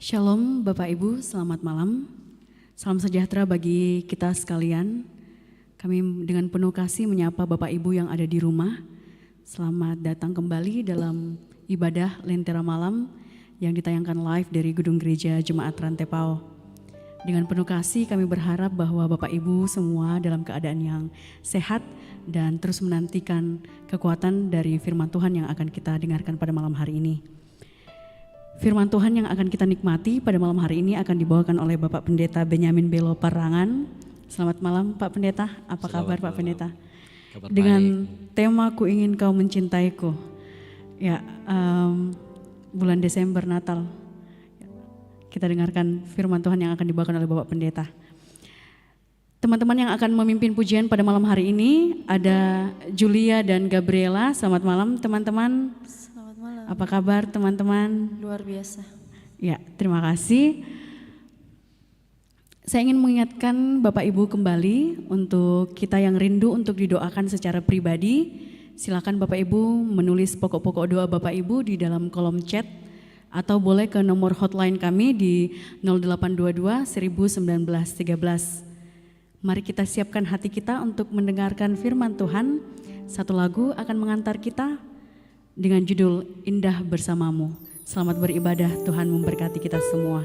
Shalom Bapak Ibu, selamat malam. Salam sejahtera bagi kita sekalian. Kami dengan penuh kasih menyapa Bapak Ibu yang ada di rumah. Selamat datang kembali dalam ibadah Lentera Malam yang ditayangkan live dari Gedung Gereja Jemaat Rantepao. Dengan penuh kasih kami berharap bahwa Bapak Ibu semua dalam keadaan yang sehat dan terus menantikan kekuatan dari firman Tuhan yang akan kita dengarkan pada malam hari ini. Firman Tuhan yang akan kita nikmati pada malam hari ini akan dibawakan oleh Bapak Pendeta Benyamin Belo Parangan. Selamat malam Pak Pendeta, apa kabar Pak Pendeta? Kabar Dengan baik. tema Ku Ingin Kau Mencintaiku. Ya, bulan Desember Natal. Kita dengarkan firman Tuhan yang akan dibawakan oleh Bapak Pendeta. Teman-teman yang akan memimpin pujian pada malam hari ini ada Julia dan Gabriela. Selamat malam teman-teman. Selamat malam. Apa kabar teman-teman? Luar biasa. Ya, terima kasih. Saya ingin mengingatkan Bapak Ibu kembali untuk kita yang rindu untuk didoakan secara pribadi. Silakan Bapak Ibu menulis pokok-pokok doa Bapak Ibu di dalam kolom chat atau boleh ke nomor hotline kami di 0822 1913. Mari kita siapkan hati kita untuk mendengarkan firman Tuhan. Satu lagu akan mengantar kita dengan judul Indah Bersamamu. Selamat beribadah, Tuhan memberkati kita semua.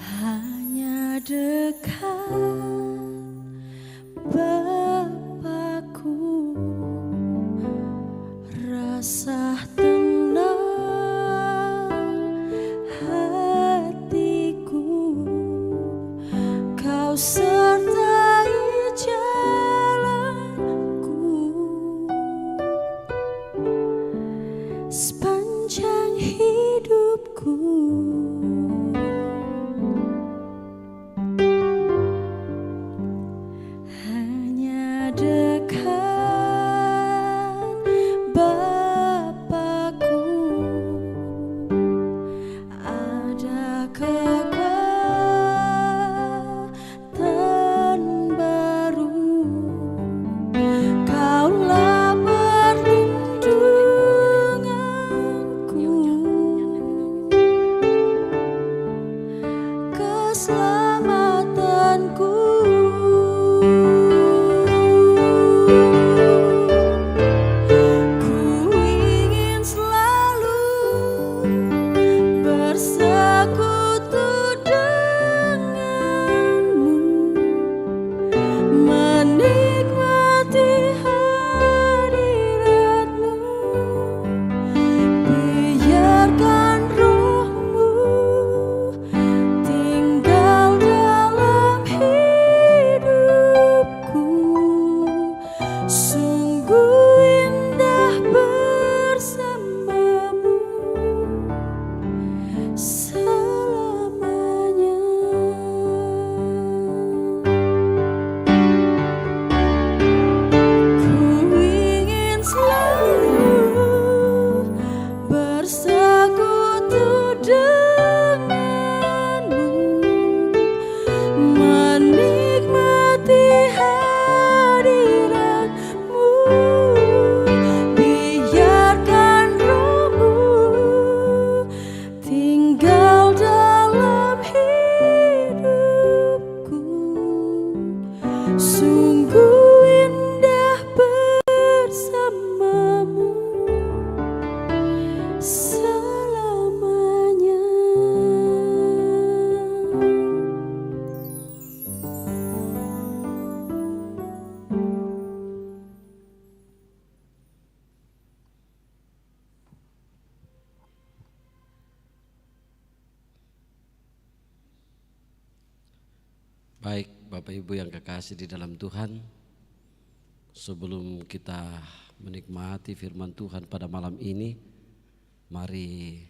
Hanya dekat Bapakku, rasa tenang hatiku, Kau sertai jalanku sepanjang hidupku. Hanya dekat Bapakku ada kekuatan baru, Kaulah perlindunganku, keselamatanku. Ku ingin selalu bersekutu denganmu, menikmati hadiratmu, biarkan rohmu tinggal dalam hidupku. Sungguh indah bersamamu selamanya. Ku ingin selalu bersekutu denganmu, menikmati hadiratmu, biarkan rohmu tinggal dalam hidupku. Sungguh indah bersamamu selamanya. Baik Bapak Ibu yang kekasih di dalam Tuhan, sebelum kita menikmati firman Tuhan pada malam ini, mari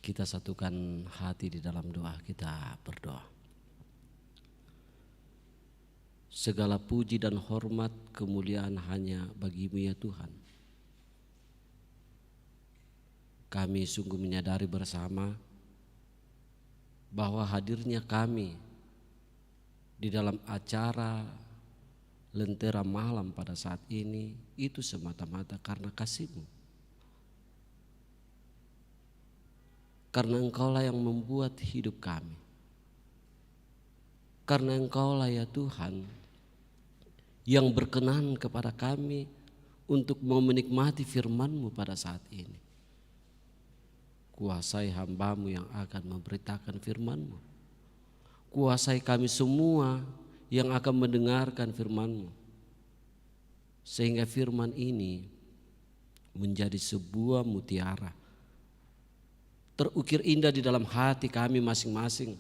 kita satukan hati di dalam doa. Kita berdoa. segala puji dan hormat kemuliaan hanya bagi-Mu ya Tuhan. Kami sungguh menyadari bersama bahwa hadirnya kami di dalam acara Lentera Malam pada saat ini itu semata-mata karena kasih-Mu. Karena Engkaulah yang membuat hidup kami. Karena Engkaulah ya Tuhan yang berkenan kepada kami untuk mau menikmati firman-Mu pada saat ini. Kuasai hamba-Mu yang akan memberitakan firman-Mu. Kuasai kami semua yang akan mendengarkan firman-Mu. Sehingga firman ini menjadi sebuah mutiara. Terukir indah di dalam hati kami masing-masing.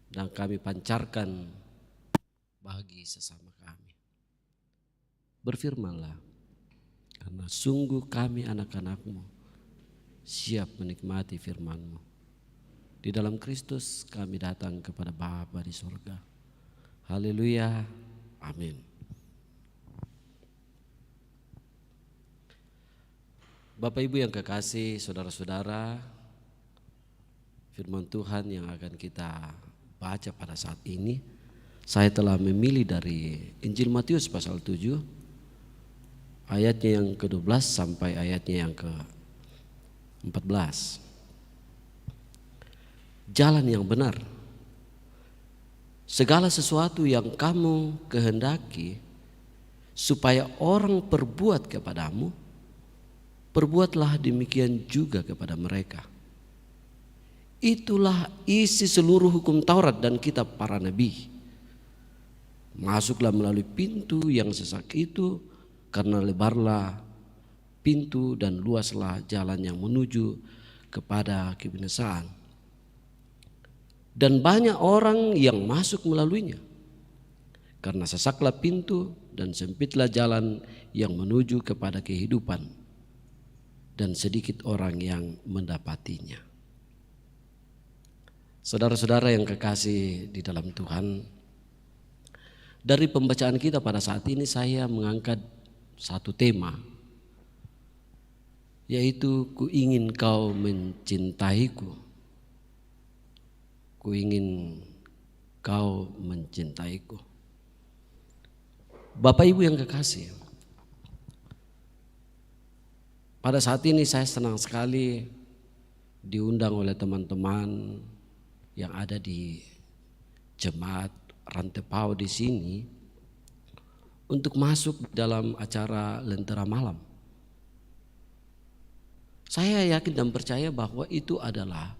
Dan kami pancarkan bagi sesama kami. Berfirmanlah, karena sungguh kami anak-anak-Mu siap menikmati firman-Mu. Di dalam Kristus kami datang kepada Bapa di sorga. Haleluya, amin. Bapak Ibu yang kekasih, saudara-saudara, firman Tuhan yang akan kita baca pada saat ini, saya telah memilih dari Injil Matius pasal 7, ayatnya yang ke-12 sampai ayatnya yang ke-14. Jalan yang benar. Segala sesuatu yang kamu kehendaki supaya orang perbuat kepadamu, perbuatlah demikian juga kepada mereka. Itulah isi seluruh hukum Taurat dan kitab para nabi. Masuklah melalui pintu yang sesak itu, karena lebarlah pintu dan luaslah jalan yang menuju kepada kebinasaan. Dan banyak orang yang masuk melaluinya. Karena sesaklah pintu dan sempitlah jalan yang menuju kepada kehidupan. Dan sedikit orang yang mendapatinya. Saudara-saudara yang kekasih di dalam Tuhan, dari pembacaan kita pada saat ini saya mengangkat satu tema, yaitu ku ingin kau mencintaiku. Ku ingin kau mencintaiku. Bapak Ibu yang kekasih, pada saat ini saya senang sekali diundang oleh teman-teman yang ada di jemaat Rantepau di sini untuk masuk dalam acara Lentera Malam. Saya yakin dan percaya bahwa itu adalah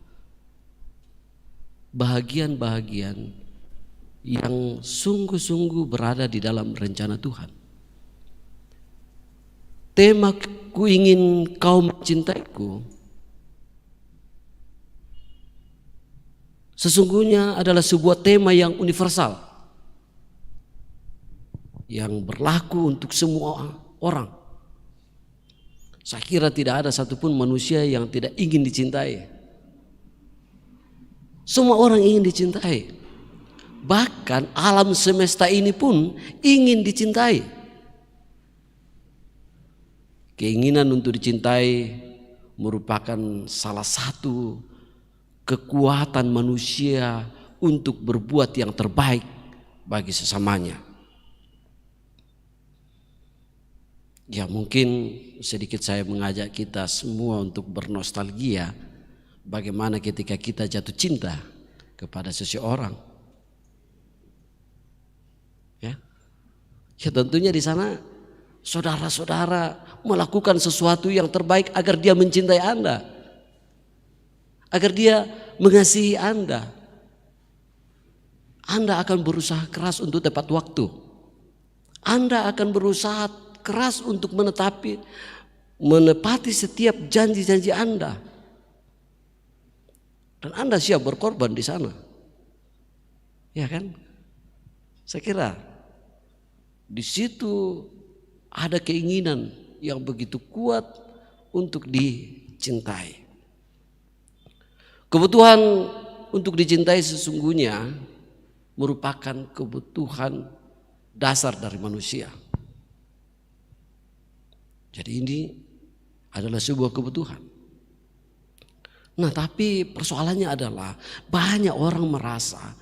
bahagian-bahagian yang sungguh-sungguh berada di dalam rencana Tuhan. Tema ku ingin kau mencintaiku sesungguhnya adalah sebuah tema yang universal, yang berlaku untuk semua orang. Saya kira tidak ada satupun manusia yang tidak ingin dicintai. Semua orang ingin dicintai. Bahkan alam semesta ini pun ingin dicintai. Keinginan untuk dicintai merupakan salah satu kekuatan manusia untuk berbuat yang terbaik bagi sesamanya. Ya, mungkin sedikit saya mengajak kita semua untuk bernostalgia bagaimana ketika kita jatuh cinta kepada seseorang. Ya tentunya di sana saudara-saudara melakukan sesuatu yang terbaik agar dia mencintai Anda, agar dia mengasihi Anda. Anda akan berusaha keras untuk tepat waktu. Anda akan berusaha keras untuk menepati setiap janji-janji Anda. Dan Anda siap berkorban di sana. Ya kan? Saya kira di situ ada keinginan yang begitu kuat untuk dicintai. Kebutuhan untuk dicintai sesungguhnya merupakan kebutuhan dasar dari manusia. Jadi ini adalah sebuah kebutuhan. Nah, tapi persoalannya adalah banyak orang merasa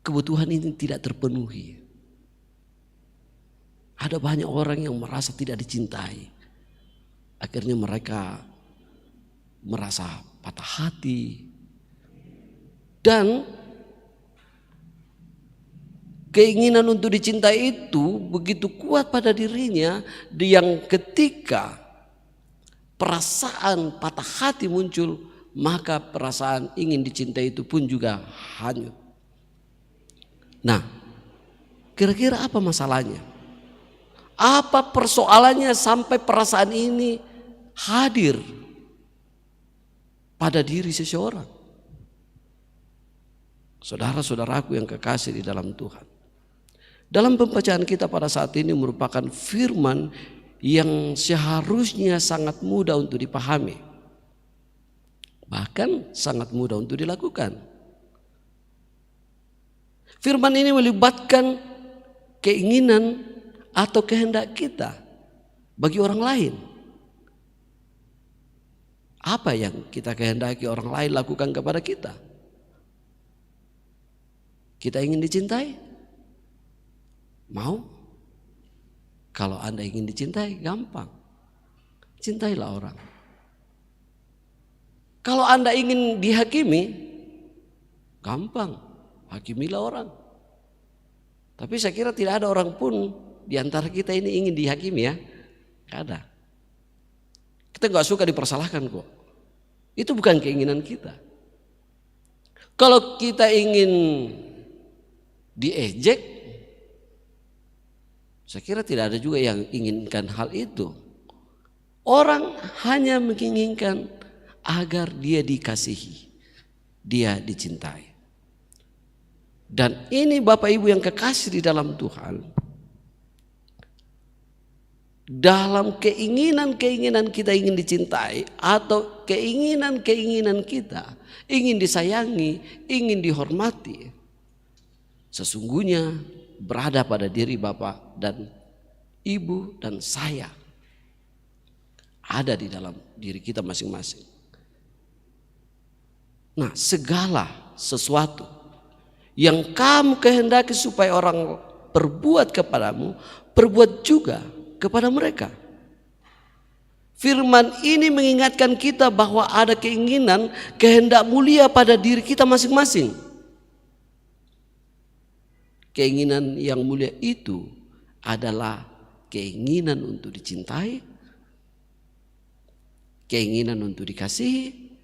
kebutuhan ini tidak terpenuhi. Ada banyak orang yang merasa tidak dicintai. Akhirnya mereka merasa patah hati. Dan keinginan untuk dicintai itu begitu kuat pada dirinya, yang ketika perasaan patah hati muncul, maka perasaan ingin dicintai itu pun juga hanyut. Nah, kira-kira apa masalahnya? Apa persoalannya sampai perasaan ini hadir pada diri seseorang? Saudara-saudaraku yang kekasih di dalam Tuhan, dalam pembacaan kita pada saat ini merupakan firman yang seharusnya sangat mudah untuk dipahami, bahkan sangat mudah untuk dilakukan. Firman ini melibatkan keinginan atau kehendak kita bagi orang lain. Apa yang kita kehendaki orang lain lakukan kepada kita? Kita ingin dicintai? Mau? Kalau Anda ingin dicintai, gampang. Cintailah orang. Kalau Anda ingin dihakimi, gampang. Hakimilah orang. Tapi saya kira tidak ada orang pun di antara kita ini ingin dihakimi, ya. Tidak ada. Kita gak suka dipersalahkan kok. Itu bukan keinginan kita. Kalau kita ingin diejek, saya kira tidak ada juga yang inginkan hal itu. Orang hanya menginginkan agar dia dikasihi, dia dicintai. Dan ini Bapak Ibu yang kekasih di dalam Tuhan, dalam keinginan-keinginan kita ingin dicintai atau keinginan-keinginan kita ingin disayangi, ingin dihormati, sesungguhnya berada pada diri Bapak dan Ibu dan saya, ada di dalam diri kita masing-masing. Nah, segala sesuatu yang kamu kehendaki supaya orang perbuat kepadamu, perbuat juga kepada mereka. Firman ini mengingatkan kita bahwa ada keinginan, kehendak mulia pada diri kita masing-masing. Keinginan yang mulia itu adalah keinginan untuk dicintai, keinginan untuk dikasihi,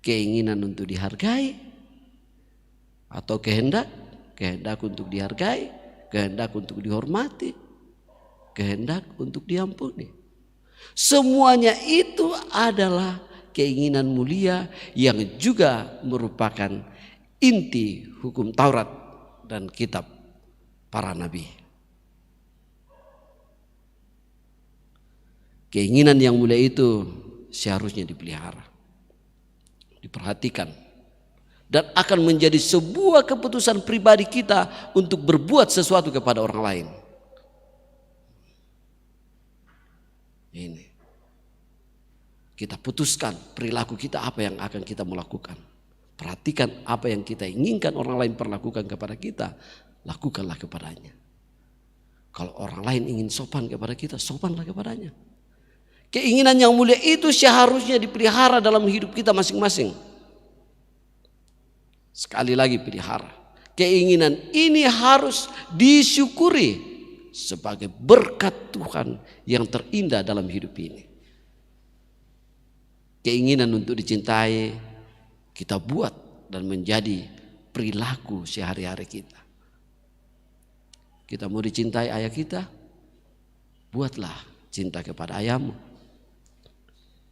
keinginan untuk dihargai, atau kehendak untuk dihargai, kehendak untuk dihormati, kehendak untuk diampuni. Semuanya itu adalah keinginan mulia yang juga merupakan inti hukum Taurat dan kitab para nabi. Keinginan yang mulia itu seharusnya dipelihara, diperhatikan, dan akan menjadi sebuah keputusan pribadi kita untuk berbuat sesuatu kepada orang lain. Ini kita putuskan perilaku kita, apa yang akan kita melakukan. Perhatikan apa yang kita inginkan orang lain perlakukan kepada kita, lakukanlah kepadanya. Kalau orang lain ingin sopan kepada kita, sopanlah kepadanya. Keinginan yang mulia itu seharusnya dipelihara dalam hidup kita masing-masing. Sekali lagi, pelihara. Keinginan ini harus disyukuri sebagai berkat Tuhan yang terindah dalam hidup ini. Keinginan untuk dicintai kita buat dan menjadi perilaku sehari-hari kita. Kita mau dicintai ayah kita, buatlah cinta kepada ayahmu.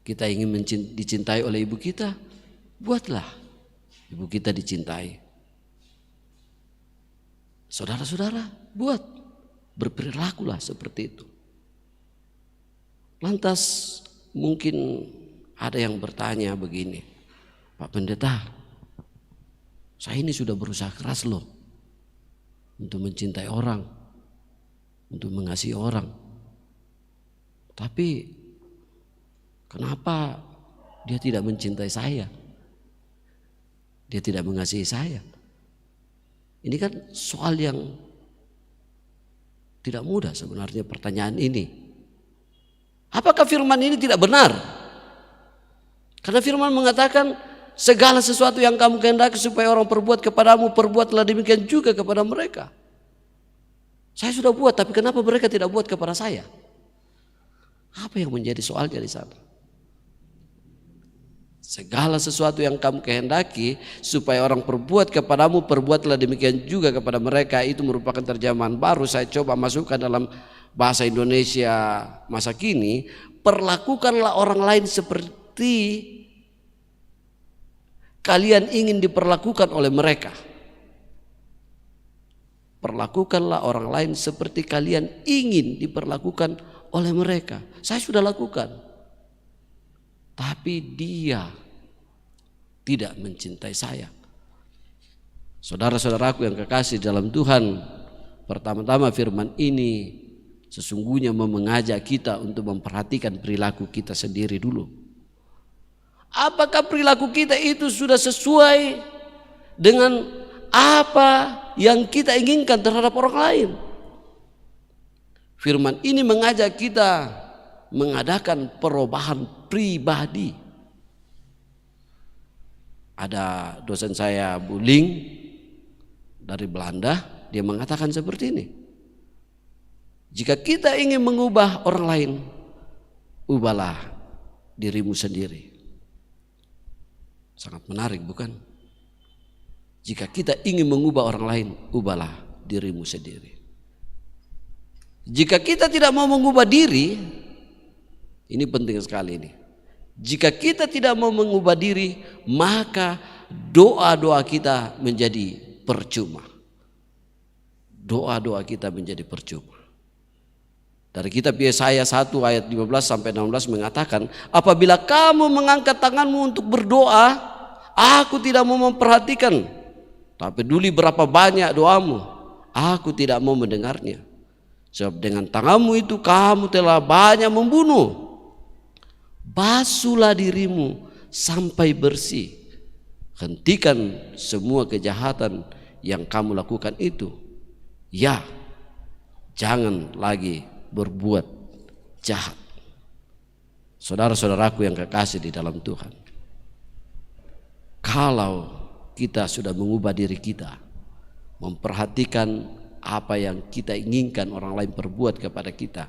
Kita ingin dicintai oleh ibu kita, buatlah ibu kita dicintai. Saudara-saudara, buat, berperilakulah seperti itu. Lantas mungkin ada yang bertanya begini, Pak Pendeta, Saya ini sudah berusaha keras loh untuk mencintai orang, untuk mengasihi orang. Tapi kenapa dia tidak mencintai saya? Dia tidak mengasihi saya. Ini kan soal yang tidak mudah sebenarnya pertanyaan ini. Apakah firman ini tidak benar? Karena firman mengatakan segala sesuatu yang kamu kehendaki supaya orang perbuat kepadamu, perbuatlah demikian juga kepada mereka. Saya sudah buat, tapi kenapa mereka tidak buat kepada saya? Apa yang menjadi soalnya di sana? Segala sesuatu yang kamu kehendaki supaya orang perbuat kepadamu, perbuatlah demikian juga kepada mereka. Itu merupakan terjemahan baru. Saya coba masukkan dalam bahasa Indonesia masa kini. Perlakukanlah orang lain seperti kalian ingin diperlakukan oleh mereka. Perlakukanlah orang lain seperti kalian ingin diperlakukan oleh mereka. Saya sudah lakukan. Tapi dia tidak mencintai saya. Saudara-saudaraku yang kekasih dalam Tuhan, pertama-tama firman ini sesungguhnya mau mengajak kita untuk memperhatikan perilaku kita sendiri dulu. Apakah perilaku kita itu sudah sesuai dengan apa yang kita inginkan terhadap orang lain? Firman ini mengajak kita mengadakan perubahan pribadi. Ada dosen saya Bu Ling dari Belanda, dia mengatakan seperti ini. Jika kita ingin mengubah orang lain, ubahlah dirimu sendiri. Sangat menarik bukan? Jika kita ingin mengubah orang lain, ubahlah dirimu sendiri. Jika kita tidak mau mengubah diri, ini penting sekali ini. Jika kita tidak mau mengubah diri, maka doa-doa kita menjadi percuma. Doa-doa kita menjadi percuma. Dari kitab Yesaya 1 ayat 15 sampai 16 mengatakan, apabila kamu mengangkat tanganmu untuk berdoa, aku tidak mau memperhatikan. Tak peduli berapa banyak doamu, aku tidak mau mendengarnya. Sebab dengan tanganmu itu kamu telah banyak membunuh. Basuhlah dirimu sampai bersih. Hentikan semua kejahatan yang kamu lakukan itu. Ya, jangan lagi berbuat jahat. Saudara-saudaraku yang kekasih di dalam Tuhan, kalau kita sudah mengubah diri kita, memperhatikan apa yang kita inginkan orang lain perbuat kepada kita,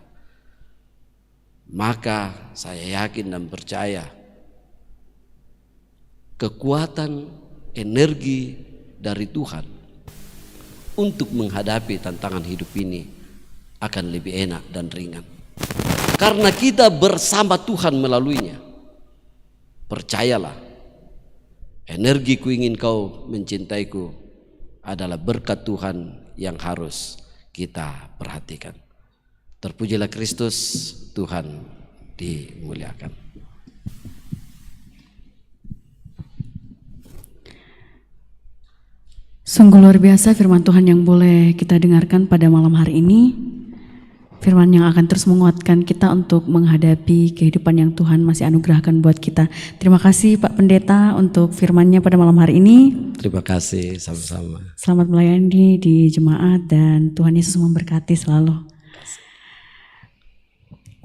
maka saya yakin dan percaya kekuatan energi dari Tuhan untuk menghadapi tantangan hidup ini akan lebih enak dan ringan. Karena kita bersama Tuhan melaluinya. Percayalah, energiku ingin kau mencintaiku adalah berkat Tuhan yang harus kita perhatikan. Terpujilah Kristus, Tuhan dimuliakan. Sungguh luar biasa firman Tuhan yang boleh kita dengarkan pada malam hari ini. Firman yang akan terus menguatkan kita untuk menghadapi kehidupan yang Tuhan masih anugerahkan buat kita. Terima kasih Pak Pendeta untuk firman-Nya pada malam hari ini. Terima kasih, sama-sama. Selamat melayani di jemaat dan Tuhan Yesus memberkati selalu.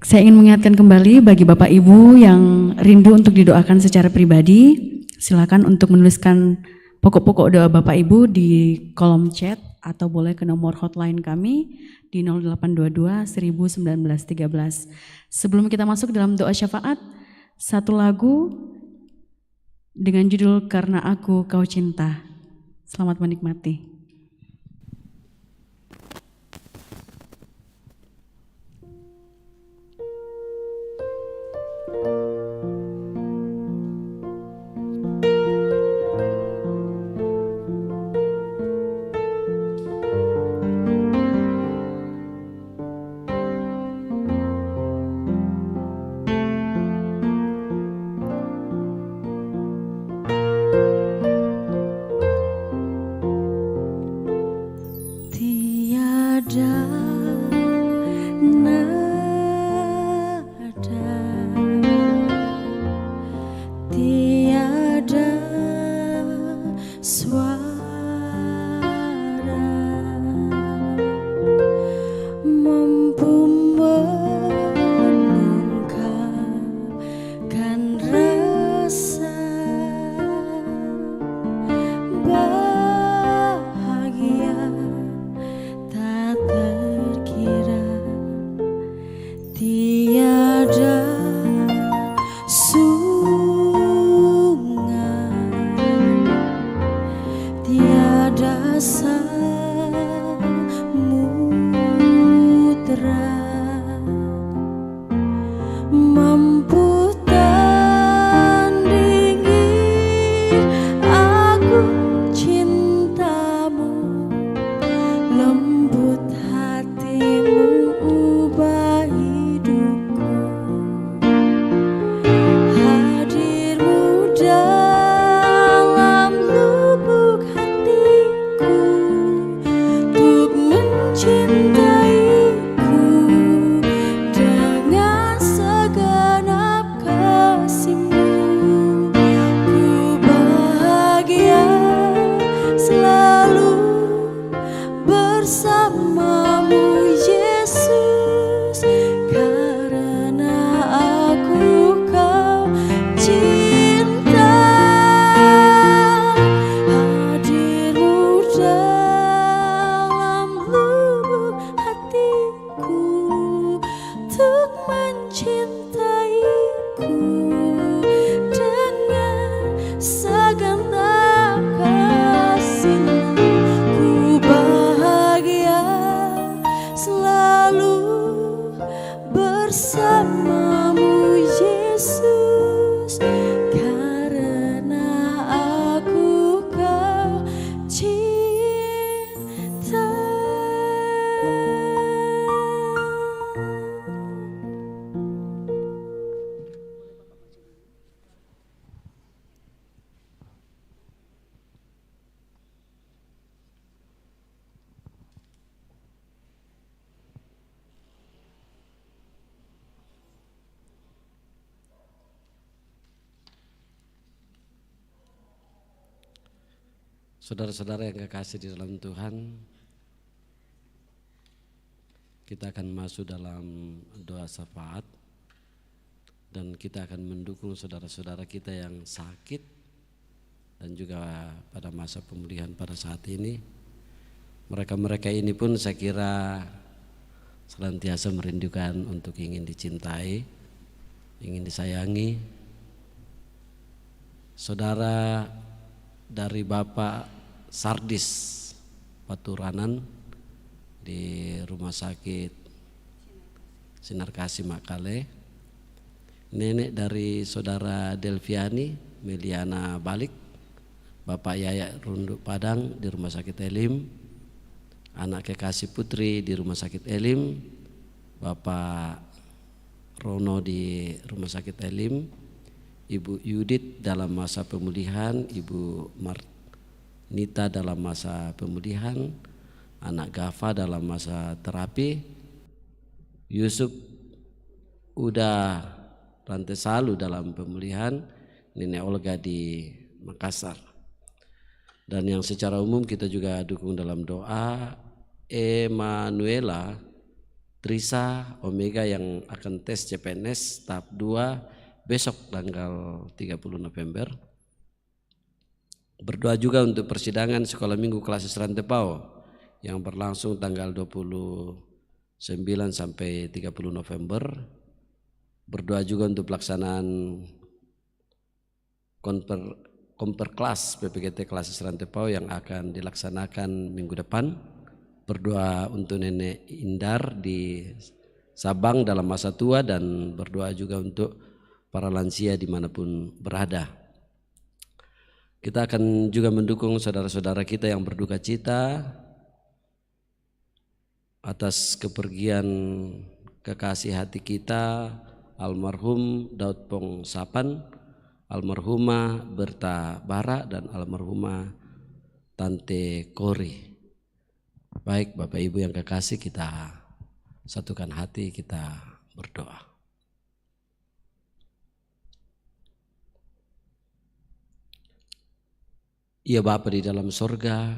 Saya ingin mengingatkan kembali bagi Bapak Ibu yang rindu untuk didoakan secara pribadi, silakan untuk menuliskan pokok-pokok doa Bapak Ibu di kolom chat atau boleh ke nomor hotline kami di 0822 1913. Sebelum kita masuk dalam doa syafaat, satu lagu dengan judul Karena Aku Kau Cinta. Selamat menikmati. bersamamu Yesus, karena aku kau cinta. Saudara-saudara yang kekasih di dalam Tuhan, kita akan masuk dalam doa syafaat dan kita akan mendukung saudara-saudara kita yang sakit dan juga pada masa pemulihan pada saat ini. Mereka-mereka ini pun saya kira senantiasa merindukan untuk ingin dicintai, ingin disayangi. Saudara dari Bapak Sardis Paturanan di Rumah Sakit Sinar Kasih Makale, nenek dari Saudara Delviani Meliana Balik, Bapak Yaya Runduk Padang di Rumah Sakit Elim, anak kekasih Putri di Rumah Sakit Elim, Bapak Rono di Rumah Sakit Elim, Ibu Yudit dalam masa pemulihan, Ibu Marnita dalam masa pemulihan, anak Gafa dalam masa terapi, Yusuf Uda Rantesalu dalam pemulihan, Nenek Olga di Makassar. Dan yang secara umum kita juga dukung dalam doa Emanuela Trisa Omega yang akan tes CPNS tahap 2 besok tanggal 30 November. Berdoa juga untuk persidangan sekolah minggu kelas Rantepao yang berlangsung tanggal 29 sampai 30 November. Berdoa juga untuk pelaksanaan komper kelas PPGT kelas Rantepao yang akan dilaksanakan minggu depan. Berdoa untuk Nenek Indar di Sabang dalam masa tua dan berdoa juga untuk para lansia dimanapun berada. Kita akan juga mendukung saudara-saudara kita yang berduka cita atas kepergian kekasih hati kita almarhum Daud Pong Sapan, almarhumah Berta Bara dan almarhumah Tante Kori. Baik Bapak Ibu yang kekasih, kita satukan hati, kita berdoa. Ya Bapa di dalam sorga,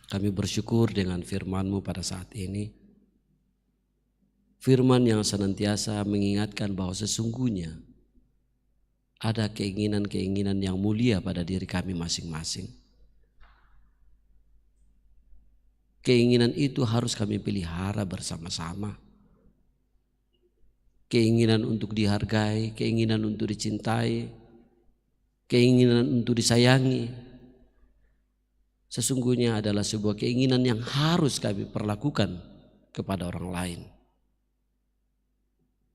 kami bersyukur dengan firman-Mu pada saat ini. Firman yang senantiasa mengingatkan bahwa sesungguhnya ada keinginan-keinginan yang mulia pada diri kami masing-masing. Keinginan itu harus kami pelihara bersama-sama. Keinginan untuk dihargai, keinginan untuk dicintai, keinginan untuk disayangi, sesungguhnya adalah sebuah keinginan yang harus kami perlakukan kepada orang lain.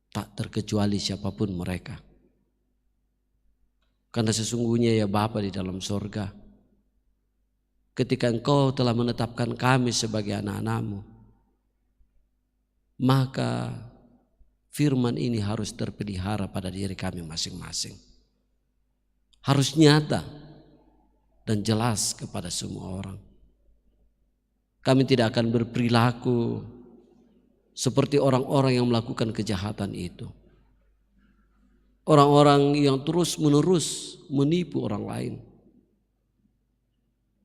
Tak terkecuali siapapun mereka. Karena sesungguhnya ya Bapa di dalam sorga, ketika Engkau telah menetapkan kami sebagai anak-anak-Mu, maka firman ini harus terpelihara pada diri kami masing-masing. Harus nyata dan jelas kepada semua orang. Kami tidak akan berperilaku seperti orang-orang yang melakukan kejahatan itu. Orang-orang yang terus-menerus menipu orang lain.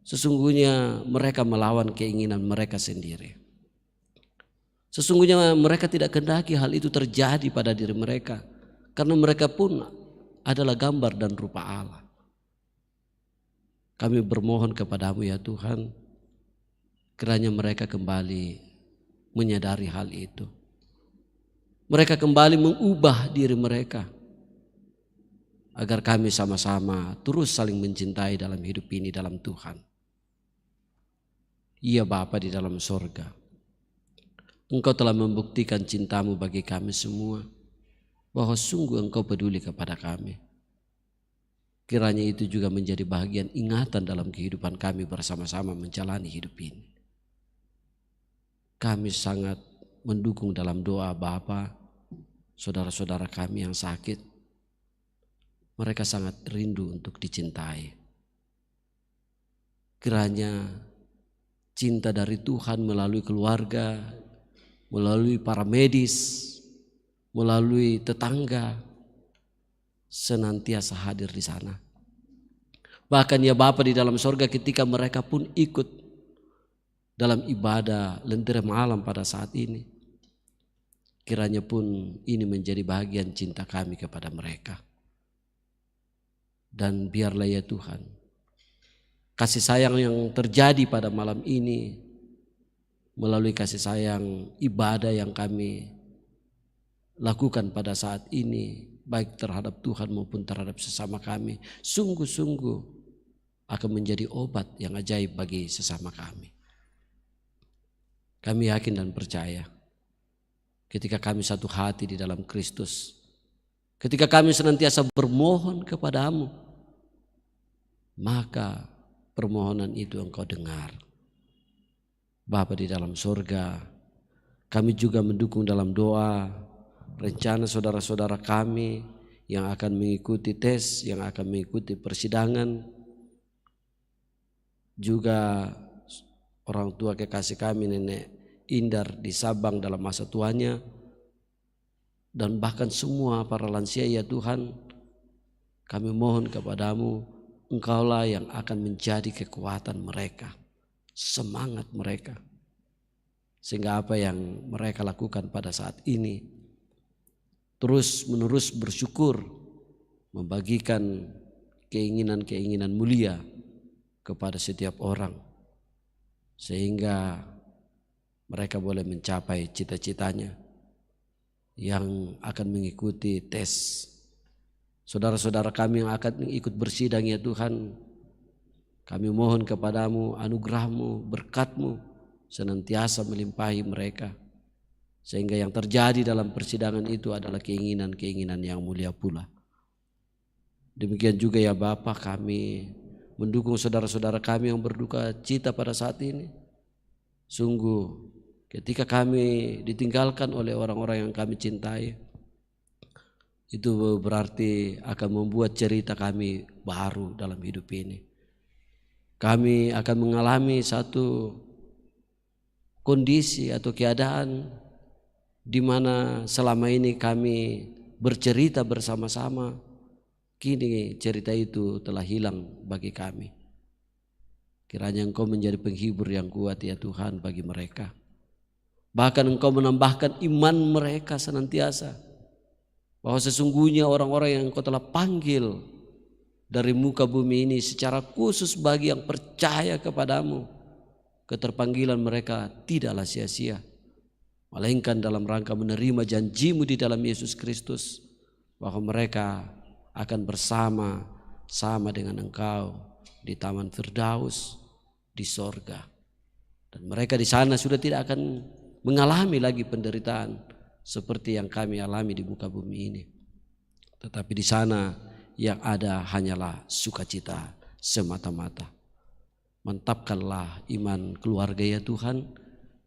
Sesungguhnya mereka melawan keinginan mereka sendiri. Sesungguhnya mereka tidak kehendaki hal itu terjadi pada diri mereka, karena mereka pun adalah gambar dan rupa Allah. Kami bermohon kepadamu ya Tuhan, kiranya mereka kembali menyadari hal itu. Mereka kembali mengubah diri mereka, agar kami sama-sama terus saling mencintai dalam hidup ini dalam Tuhan. Iya Bapa di dalam sorga, Engkau telah membuktikan cintamu bagi kami semua, bahwa sungguh Engkau peduli kepada kami. Kiranya itu juga menjadi bahagian ingatan dalam kehidupan kami bersama-sama menjalani hidup ini. Kami sangat mendukung dalam doa Bapa, saudara-saudara kami yang sakit. Mereka sangat rindu untuk dicintai. Kiranya cinta dari Tuhan melalui keluarga, melalui para medis, melalui tetangga, senantiasa hadir di sana. Bahkan ya Bapa di dalam sorga, ketika mereka pun ikut dalam ibadah lentera malam pada saat ini, kiranya pun ini menjadi bahagian cinta kami kepada mereka. Dan biarlah ya Tuhan, kasih sayang yang terjadi pada malam ini melalui kasih sayang ibadah yang kami lakukan pada saat ini, baik terhadap Tuhan maupun terhadap sesama kami, sungguh-sungguh akan menjadi obat yang ajaib bagi sesama kami. Kami yakin dan percaya ketika kami satu hati di dalam Kristus, ketika kami senantiasa bermohon kepadamu, maka permohonan itu Engkau dengar. Bapa di dalam surga, kami juga mendukung dalam doa rencana saudara-saudara kami yang akan mengikuti tes, yang akan mengikuti persidangan. Juga orang tua kekasih kami Nenek Indar di Sabang dalam masa tuanya, dan bahkan semua para lansia ya Tuhan, kami mohon kepadamu, Engkaulah yang akan menjadi kekuatan mereka, semangat mereka, sehingga apa yang mereka lakukan pada saat ini terus menerus bersyukur, membagikan keinginan-keinginan mulia kepada setiap orang, sehingga mereka boleh mencapai cita-citanya yang akan mengikuti tes. Saudara-saudara kami yang akan ikut bersidang ya Tuhan, kami mohon kepadamu anugerahmu, berkatmu senantiasa melimpahi mereka, sehingga yang terjadi dalam persidangan itu adalah keinginan-keinginan yang mulia pula. Demikian juga ya Bapa, kami mendukung saudara-saudara kami yang berduka cita pada saat ini. Sungguh ketika kami ditinggalkan oleh orang-orang yang kami cintai, itu berarti akan membuat cerita kami baru dalam hidup ini. Kami akan mengalami satu kondisi atau keadaan di mana selama ini kami bercerita bersama-sama, kini cerita itu telah hilang bagi kami. Kiranya Engkau menjadi penghibur yang kuat ya Tuhan bagi mereka. Bahkan Engkau menambahkan iman mereka senantiasa, bahwa sesungguhnya orang-orang yang Engkau telah panggil dari muka bumi ini secara khusus bagi yang percaya kepadamu, keterpanggilan mereka tidaklah sia-sia, melainkan dalam rangka menerima janjimu di dalam Yesus Kristus, bahwa mereka akan bersama-sama dengan Engkau di Taman Firdaus di sorga. Dan mereka di sana sudah tidak akan mengalami lagi penderitaan seperti yang kami alami di muka bumi ini. Tetapi di sana yang ada hanyalah sukacita semata-mata. Mantapkanlah iman keluarga ya Tuhan,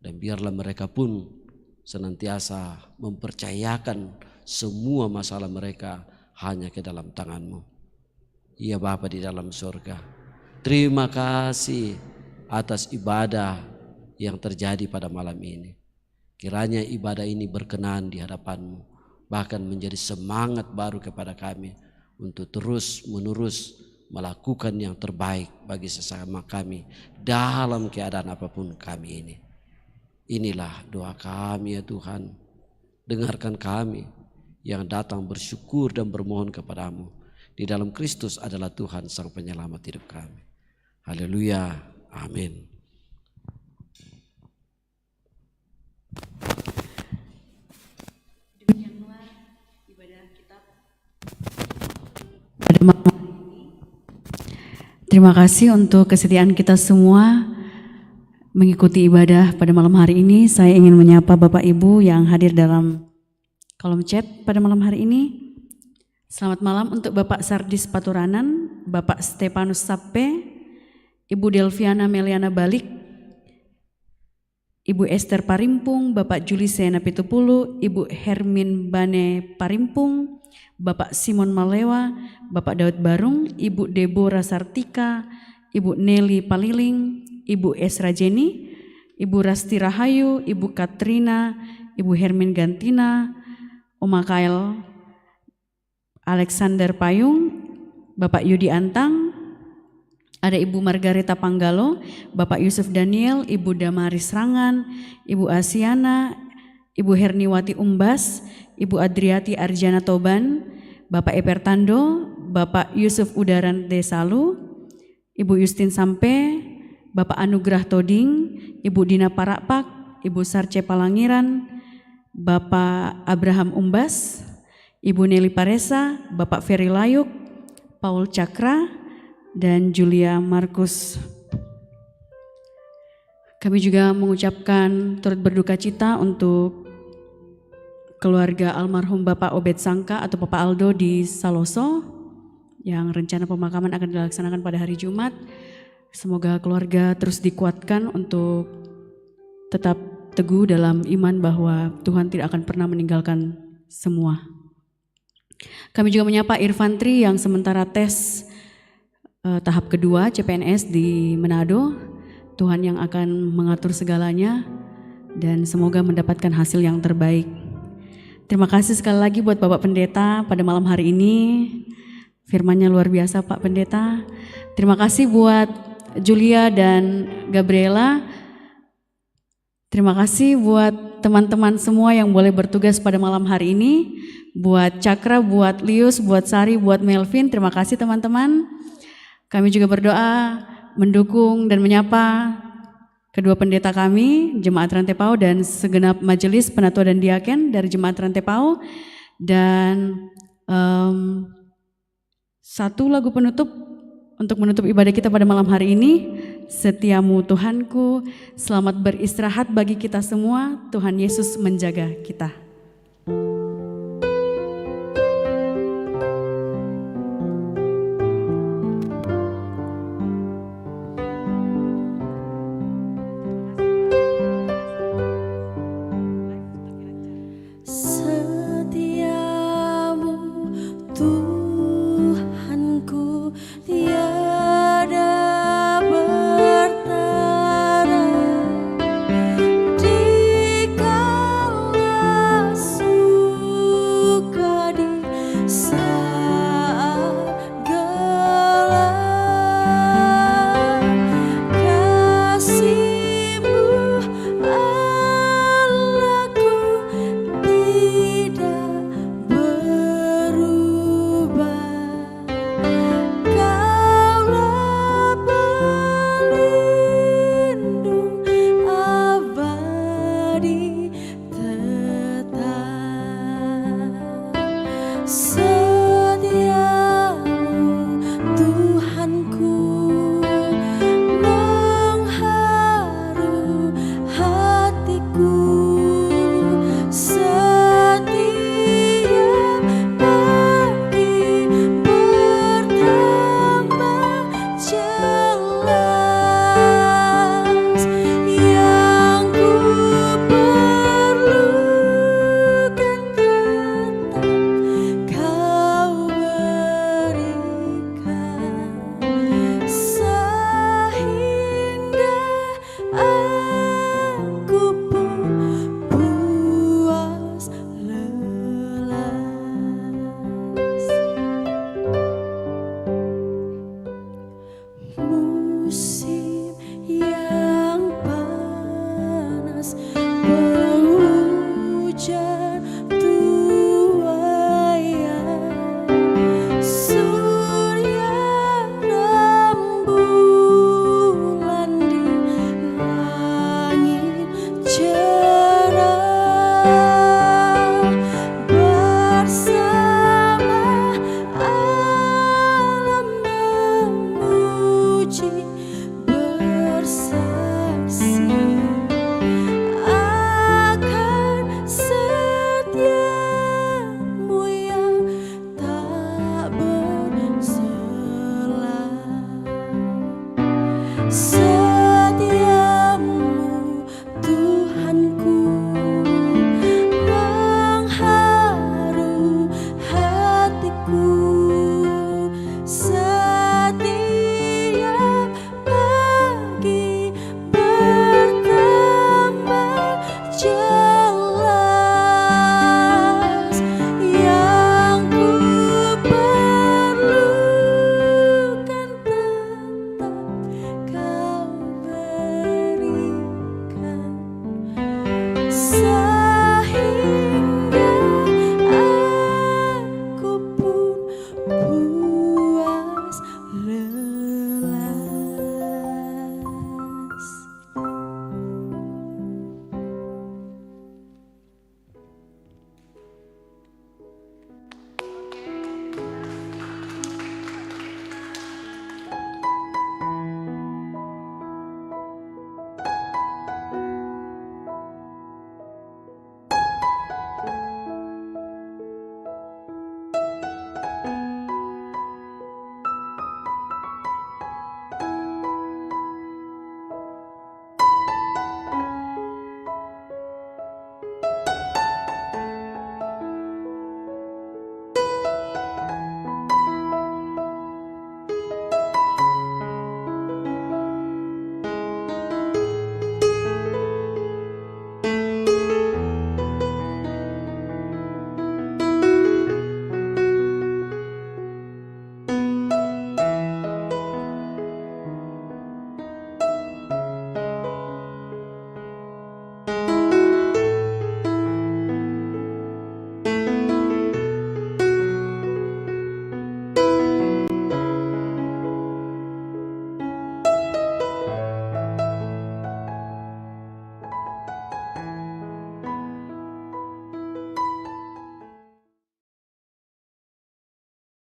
dan biarlah mereka pun senantiasa mempercayakan semua masalah mereka hanya ke dalam tangan-Mu. Ya Bapa di dalam surga, terima kasih atas ibadah yang terjadi pada malam ini. Kiranya ibadah ini berkenan di hadapan-Mu, bahkan menjadi semangat baru kepada kami untuk terus menerus melakukan yang terbaik bagi sesama kami dalam keadaan apapun kami ini. Inilah doa kami ya Tuhan. Dengarkan kami yang datang bersyukur dan bermohon kepadamu. Di dalam Kristus adalah Tuhan Sang Penyelamat hidup kami. Haleluya. Amin. Demikianlah ibadah kita pada malam ini. Terima kasih untuk kesetiaan kita semua mengikuti ibadah pada malam hari ini, saya ingin menyapa Bapak Ibu yang hadir dalam kolom chat pada malam hari ini. Selamat malam untuk Bapak Sardis Paturanan, Bapak Stefanus Sappe, Ibu Delviana Meliana Balik, Ibu Esther Parimpung, Bapak Julisena Pitupulu, Ibu Hermin Bane Parimpung, Bapak Simon Malewa, Bapak Daud Barung, Ibu Deborah Sartika, Ibu Nelly Paliling, Ibu Esra Jenny, Ibu Rasti Rahayu, Ibu Katrina, Ibu Hermin Gantina, Oma Kael Alexander Payung, Bapak Yudi Antang, ada Ibu Margareta Panggalo, Bapak Yusuf Daniel, Ibu Damaris Rangan, Ibu Asiana, Ibu Herniwati Umbas, Ibu Adriati Arjana Toban, Bapak Epertando, Bapak Yusuf Udaran Desalu, Ibu Justin Sampe, Bapak Anugrah Toding, Ibu Dina Parakpak, Ibu Sarce Palangiran, Bapak Abraham Umbas, Ibu Nelly Paresa, Bapak Ferry Layuk, Paul Cakra, dan Julia Markus. Kami juga mengucapkan turut berduka cita untuk keluarga almarhum Bapak Obed Sangka atau Bapak Aldo di Saloso yang rencana pemakaman akan dilaksanakan pada hari Jumat. Semoga keluarga terus dikuatkan untuk tetap teguh dalam iman bahwa Tuhan tidak akan pernah meninggalkan semua. Kami juga menyapa Irfantri yang sementara tes tahap kedua CPNS di Manado. Tuhan yang akan mengatur segalanya dan semoga mendapatkan hasil yang terbaik. Terima kasih sekali lagi buat Bapak Pendeta pada malam hari ini. Firman-Nya luar biasa Pak Pendeta. Terima kasih buat Julia dan Gabriela. Terima kasih buat teman-teman semua yang boleh bertugas pada malam hari ini. Buat Cakra, buat Lius, buat Sari, buat Melvin. Terima kasih teman-teman. Kami juga berdoa, mendukung dan menyapa kedua pendeta kami, Jemaat Rantepau dan segenap majelis penatua dan diaken dari Jemaat Rantepau. Dan satu lagu penutup untuk menutup ibadah kita pada malam hari ini. Setiamu Tuhanku, selamat beristirahat bagi kita semua. Tuhan Yesus menjaga kita.